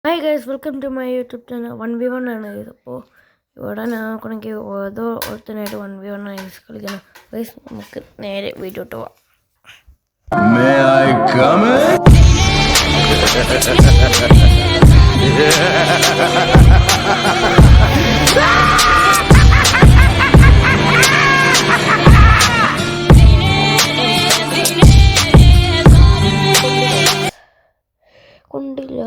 Hi guys, welcome to my YouTube channel. 1v1 ആണ് ഇത്. അപ്പോൾ ഇവിടെ ഞാൻ നോക്കണമെങ്കിൽ ഓരോ ഒരുത്തനായിട്ട് 1v1 ആണ് കളിക്കണം. ഗൈസ്, നമുക്ക് നേരെ വീഡിയോ ഇട്ട് പോവാം. May I come in? കൊണ്ടില്ല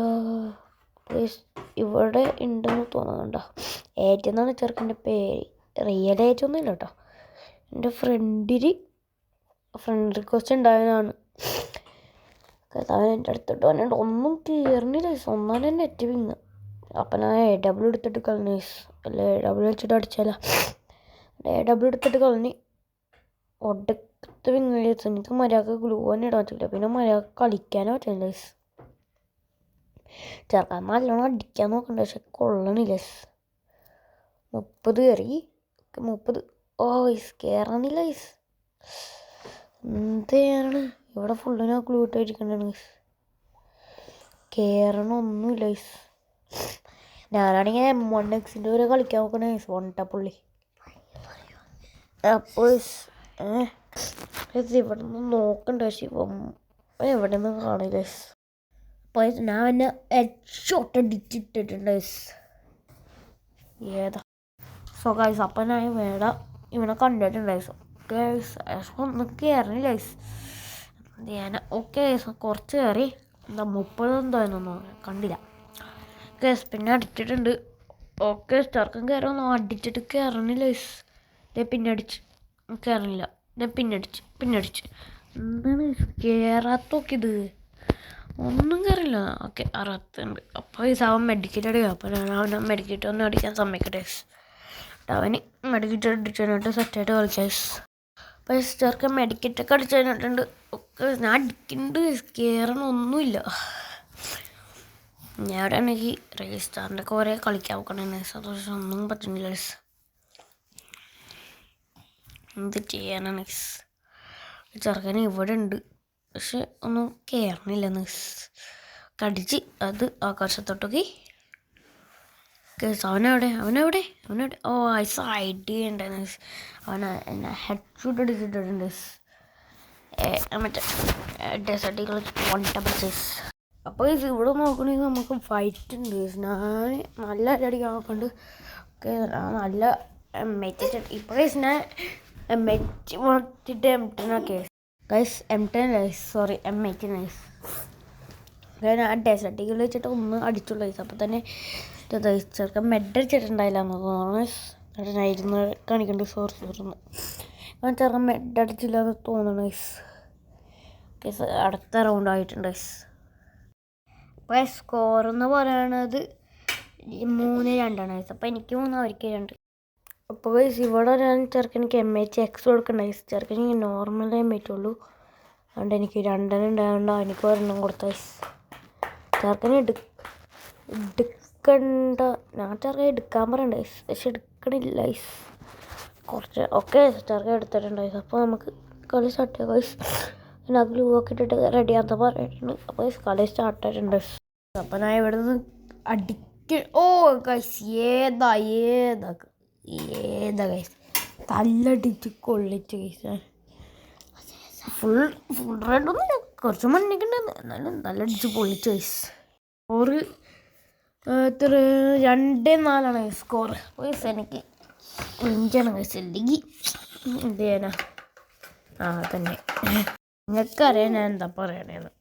ഗൈസ്, ഇവിടെ ഉണ്ടെന്ന് തോന്നുന്നുണ്ടോ? എന്നാണ് ചെറുക്കൻ്റെ പേര്. റിയൽ ഒന്നും ഇല്ല കേട്ടോ. എൻ്റെ ഫ്രണ്ട് റിക്വസ്റ്റ് ഉണ്ടായതാണ്. അവൻ എൻ്റെ അടുത്തിട്ട് പറഞ്ഞിട്ട് ഒന്നും കയറുന്നില്ല. ഒന്നാലും നെറ്റ് വിങ്ങ്. അപ്പം ഞാൻ AW എടുത്തിട്ട് കളഞ്ഞു. അല്ല, AW വെച്ചിട്ട് അടിച്ചാല. AW എടുത്തിട്ട് കളഞ്ഞ് ഒടുക്കത്ത് വിങ്ങ്. എനിക്ക് മര്യാദക്ക് ഗ്ലൂ തന്നെ ഇടാൻ പറ്റില്ല. പിന്നെ മര്യാദക്ക് കളിക്കാനോ പറ്റില്ല. ചെറുക്കാൻ നല്ലോണം അടിക്കാൻ നോക്കണ്ട, പക്ഷെ കൊള്ളണില്ല. 30 കയറി. 30. കയറണില്ല. എന്താണ് ഇവിടെ ഫുള്ളിനെ ഗ്ലൂ ഇട്ടിരിക്കണ്ടാണ്. കയറണമൊന്നുമില്ല. ഞാനാണെങ്കിൽ M1X വരെ കളിക്കാൻ നോക്കണേ. വണ്ടപ്പുള്ളി. അപ്പോൾ ഇവിടെ നിന്ന് നോക്കണ്ട, പക്ഷെ ഇപ്പം എവിടെ നിന്ന് കാണില്ല. അപ്പോൾ ഞാൻ എന്നെ ഹെഡ്ഷോട്ട് അടിച്ചിട്ടിട്ടുണ്ട്. ഏതാ സോ ഗൈസ്, അപ്പം ഞാൻ ഇവനെ കണ്ടിട്ടുണ്ട്. ഒന്നും കയറില്ല. ഞാൻ കുറച്ച് കയറി. 30 എന്തായിരുന്നു കണ്ടില്ല. പിന്നെ അടിച്ചിട്ടുണ്ട്. സ്റ്റാർക്കും കയറൊന്നും അടിച്ചിട്ട് കയറണില്ല. പിന്നെ അടിച്ച് കയറണില്ല. പിന്നടിച്ച് എന്താണ് കയറാത്ത നോക്കിയത്? ഒന്നും കയറില്ല. 60 അപ്പോൾ അവൻ മെഡിക്കറ്റ് അടിക്കുക. അപ്പോൾ ഞാൻ അവനെ മെഡിക്കറ്റ് ഒന്നും അടിക്കാൻ സമ്മതിക്കട്ടെ. അവന് മെഡിക്കറ്റ് അടിച്ചതിനായിട്ട് സെറ്റായിട്ട് കളിക്കാം. അപ്പോൾ ചെറുക്കൻ മെഡിക്കറ്റൊക്കെ അടിച്ചു കഴിഞ്ഞിട്ടുണ്ട്. ഞാൻ അടിക്കുന്നുണ്ട്. കയറണമൊന്നുമില്ല. ഞാൻ അവിടെ ആണെങ്കിൽ രജിസ്റ്റാറിൻ്റെ കുറേ കളിക്കാൻ നോക്കണേ. സന്തോഷം ഒന്നും പറ്റുന്നില്ല. എന്ത് ചെയ്യാനാണ്? ചെറുക്കൻ ഇവിടെ ഉണ്ട്, പക്ഷെ ഒന്നും കയറണില്ല. കടിച്ച് അത് ആകാശത്തോട്ടൊക്കെ. അവനവിടെ ഐഡിയ ഉണ്ടായിരുന്നു. അവന് എന്നെ ഹെഡ് ഷൂട്ട് അടിച്ചിട്ടുണ്ട്. മറ്റേ ഡെസേർട്ടിൽ കളിച്ച് അപ്പോൾ ഇവിടെ നോക്കണമെങ്കിൽ നമുക്ക് ഫൈറ്റ് ഉണ്ട്. ഞാൻ നല്ല അടിക്കാൻ നോക്കുന്നുണ്ട്. നല്ല ഇപ്പോൾ ഞാൻ M10 ഗൈസ്. M10 ഞാൻ ഡെസേർട്ടിൽ വെച്ചിട്ട് ഒന്ന് അടിച്ചുള്ള. അപ്പോൾ തന്നെ ചെറുക്കൻ മെഡ് അടിച്ചിട്ടുണ്ടായില്ല എന്ന് തോന്നുന്നു. ഇരുന്ന് കാണിക്കണ്ട്. സോറി ഞാൻ ചെറുക്കൻ മെഡ് അടിച്ചില്ല എന്ന് തോന്നുന്നു. അടുത്ത റൗണ്ട് ആയിട്ടുണ്ട്. അപ്പോൾ സ്കോർ എന്ന് പറയുന്നത് 3-2. അപ്പോൾ എനിക്ക് 3, അവർക്ക് 2. അപ്പോൾ ഇവിടെ ഞാൻ ചെറുക്കനിക്ക് MHX കൊടുക്കണ്ടായി. ചെറുക്കനിക്ക് നോർമലേ പറ്റുള്ളൂ. അതുകൊണ്ട് എനിക്ക് 2 ഉണ്ടായതുകൊണ്ട് അവനിക്ക് 1 കൊടുത്ത. ചെറുക്കന് എടുക്കണ്ട. ഞാൻ ചെറുക്കൻ എടുക്കാൻ പറയണ്ടേ, പക്ഷെ എടുക്കണില്ല. കുറച്ച് ചെറുക്കൻ എടുത്തിട്ടുണ്ടായി. അപ്പോൾ നമുക്ക് കളി സ്റ്റാർട്ട് ചെയ്യാം. പിന്നെ ഗ്ലൂ ഒക്കെ ഇട്ടിട്ട് റെഡിയാത്ത പറഞ്ഞിട്ടുണ്ട്. അപ്പോൾ കളി സ്റ്റാർട്ടായിട്ടുണ്ട്. അപ്പോൾ ഞാൻ ഇവിടെ നിന്ന് ഏതാ തല്ലടിച്ച് കൊള്ളിച്ച് ഫുൾ റെഡൊന്നും കുറച്ച് മണ്ണിക്കുന്നുണ്ട്. എന്നാലും തല്ലടിച്ച് പൊള്ളിച്ച് സ്കോർ 2-4 സ്കോർ. എനിക്ക് ഇഞ്ചാണ് അല്ലെങ്കിൽ എന്ത് ചെയ്യാനാ? തന്നെ നിങ്ങൾക്കറിയാം ഞാൻ എന്താ പറയണേന്ന്.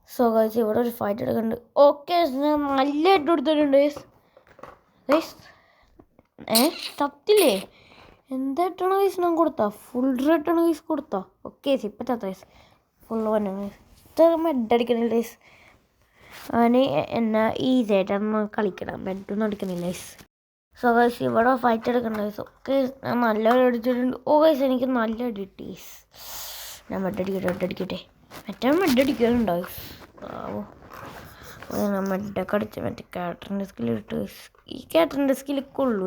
സോ ഗൈസ്, ഇവിടെ ഒരു ഫൈറ്റ് എടുക്കുന്നുണ്ട്. ഞാൻ നല്ല ഹെഡ് കൊടുത്തിട്ടുണ്ട്. തത്തില്ലേ? എന്തായിട്ടാണ് ഞാൻ കൊടുത്താ? ഫുൾ റെഡാണ് കൊടുത്താ. ഇപ്പം ചത്ത ഫുൾ മെഡടിക്കണില്ല. അവന് എന്നാ ഈസിയായിട്ടൊന്നും കളിക്കണം. മെഡൊന്നും അടിക്കണില്ല. സോ ഗൈസ്, ഇവിടെ ഫൈറ്റ് എടുക്കണ്ട. ഞാൻ നല്ല അടിച്ചിട്ടുണ്ട്. എനിക്ക് നല്ല അടി കിട്ടി. ഞാൻ മെഡടിക്കട്ടെ. മറ്റേ മെഡടിക്കാനുണ്ടാവും. ഞാൻ മെഡൊക്കെ അടിച്ച് മറ്റേ ക്യാരക്ടറിൻ്റെ സ്കില്ലിട്ട്. ഈ ക്യാരക്ടറിൻ്റെ സ്കില്ലൊക്കെ ഉള്ളൂ.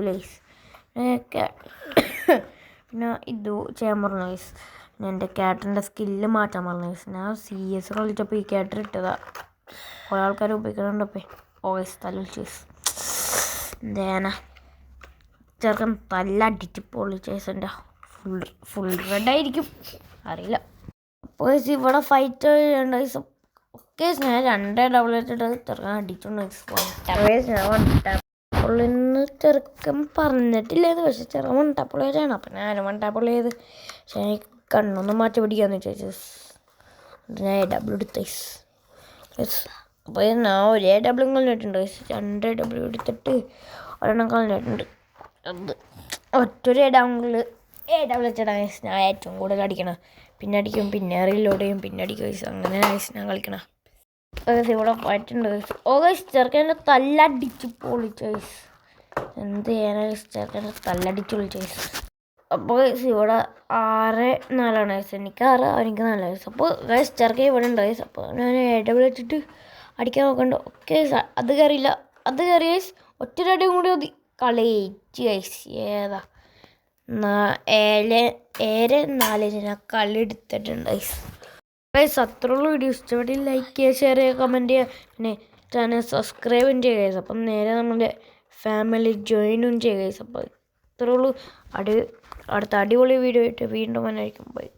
പിന്നെ ഇത് ചെയ്യാൻ പറഞ്ഞു. എൻ്റെ ക്യാരക്ടറിൻ്റെ സ്കില്ല് മാറ്റാൻ പറഞ്ഞു. ഞാൻ CS കളിച്ചപ്പോൾ ഈ ക്യാരക്ടർ ഇട്ടതാ. കുറേ ആൾക്കാർ ഉപയോഗിക്കുന്നുണ്ട് ഇപ്പം ഓഗസ്റ്റ് തല ചേസ് എന്തേനാ ചെറുക്കൻ തല്ലടിച്ച് പൊളിച്ചേസിൻ്റെ ഫുൾ റെഡായിരിക്കും അറിയില്ല. അപ്പോൾ ഇവിടെ ഫൈറ്റ് ചെയ്യേണ്ട ഒക്കെ ഞാൻ 2 ഡബിൾ വെച്ചിട്ട് ചെറുക്കൻ അടിച്ചോണ്ട് പുള്ളിന്ന് ചെറുക്കൻ പറഞ്ഞിട്ടില്ലേന്ന്, പക്ഷെ ചെറുക്കൻ വൺടാപ്പുള്ളി വെച്ചാണ്. അപ്പം ഞാൻ വൺടാപ്പുള്ളി ചെയ്ത് പക്ഷെ എനിക്ക് കണ്ണൊന്നും മാറ്റി പിടിക്കാന്ന് വെച്ചു. ഞാൻ ഡബിൾ എടുത്ത് അപ്പോൾ ഞാൻ ഒരേ ഡബിളും കളഞ്ഞിട്ടുണ്ട്. 2 ഡബിൾ എടുത്തിട്ട് ഒരെണ്ണം കളഞ്ഞിട്ടുണ്ട്. അത് ഒറ്റൊരു ഡബിൾ വെച്ചിട്ടാണ് ഞാൻ ഏറ്റവും കൂടുതൽ അടിക്കണം. പിന്നെ അടിക്കും, പിന്നെ റീലോഡ് ചെയ്യും, പിന്നെ അടിക്കും. അങ്ങനെ ഞാൻ കളിക്കണം. ഇവിടെ പോയിട്ടുണ്ട്. ചെറുക്കൻ്റെ തല്ലടിച്ച് പൊളിച്ചു. എന്ത് ചെയ്യാനാ ചെറുക്കൻ്റെ തല്ലടിച്ച് പൊളിച്ചു. അപ്പോൾ ഇവിടെ 6-4 എനിക്ക് 6, അവനിക്ക് 4. അപ്പോൾ ചെറുക്കൻ ഇവിടെ ഉണ്ട്. അപ്പോൾ ഞാൻ ഡബിൾ വെച്ചിട്ട് അടിക്കാൻ നോക്കണ്ട. ഓക്കെ അത് കയറിയില്ല. അത് കയറി ഒറ്റൊരടിയും കൂടി മതി. കളിച്ച് ഏതാ 7-4 ഞാൻ കളി എടുത്തിട്ടുണ്ട്. അത്രയുള്ള വീഡിയോ ഇഷ്ടപ്പെട്ട് ലൈക്ക് ചെയ്യുക, ഷെയർ ചെയ്യുക, കമൻറ്റ് ചെയ്യുക, പിന്നെ ചാനൽ സബ്സ്ക്രൈബും ചെയ്യുക. അപ്പം നേരെ നമ്മുടെ ഫാമിലി ജോയിനും ചെയ്യുക. അപ്പോൾ ഇത്രയുള്ളൂ. അടുത്ത അടിപൊളി വീഡിയോ ആയിട്ട് വീണ്ടും വന്നായിരിക്കും. ബൈ.